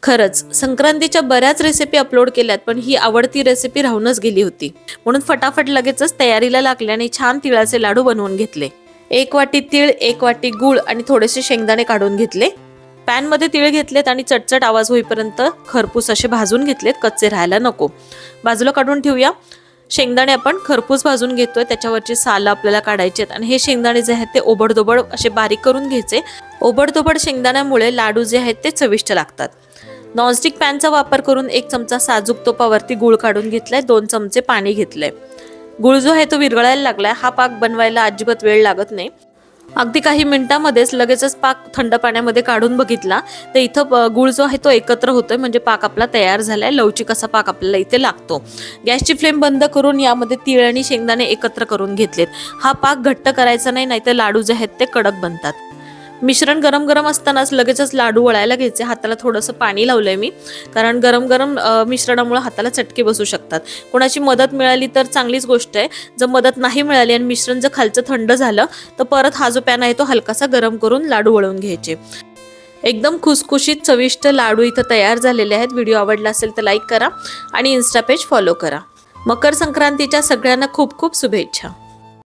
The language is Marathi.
खरंच संक्रांतीच्या बऱ्याच रेसिपी अपलोड केल्यात, पण ही आवडती रेसिपी राहूनच गेली होती. म्हणून फटाफट लगेचच तयारीला लागल्याने छान तिळाचे लाडू बनवून घेतले. 1 वाटी तीळ, 1 वाटी गूळ आणि थोडेसे शेंगदाणे काढून घेतले. पॅन मध्ये तीळ घेतलेत आणि चटचट आवाज होईपर्यंत खरपूस असे भाजून घेतलेत, कच्चे राहायला नको. बाजूला काढून ठेवूया. शेंगदाणे आपण खरपूस भाजून घेतोय, त्याच्यावरची साल आपल्याला काढायची आहेत आणि हे शेंगदाणे जे आहेत ते ओबडधोबड असे बारीक करून घ्यायचे. ओबडधोबड शेंगदाण्यामुळे लाडू जे आहेत ते चविष्ट लागतात. नॉनस्टिक पॅनचा वापर करून 1 चमचा साजूक तुपावरती गूळ काढून घेतलाय, 2 चमचे पाणी घेतलंय. गूळ जो आहे तो विरघळायला लागलाय. हा पाक बनवायला अजिबात वेळ लागत नाही. अगदी काही मिनिटांमध्येच लगेचच पाक थंड पाण्यामध्ये काढून बघितला तर इथं गूळ जो आहे तो एकत्र होतोय, म्हणजे पाक आपला तयार झालाय. लवचिक असा पाक आपल्याला इथे लागतो. गॅसची फ्लेम बंद करून यामध्ये तीळ आणि शेंगदाणे एकत्र करून घेतलेत. हा पाक घट्ट करायचा नाही, नाहीतर लाडू जे आहेत ते कडक बनतात. मिश्रण गरम गरम असतानाच लगेचच लाडू वळायला घ्यायचे. हाताला थोडंसं पाणी लावलंय मी, कारण गरम गरम मिश्रणामुळे हाताला चटके बसू शकतात. कोणाची मदत मिळाली तर चांगलीच गोष्ट आहे. जर मदत नाही मिळाली आणि मिश्रण जर खालचं थंड झालं तर परत हा जो पॅन आहे तो हलकासा गरम करून लाडू वळवून घ्यायचे. एकदम खुसखुशीत चविष्ट लाडू इथं तयार झालेले आहेत. व्हिडिओ आवडला असेल तर लाईक करा आणि इन्स्टा पेज फॉलो करा. मकर संक्रांतीच्या सगळ्यांना खूप खूप शुभेच्छा.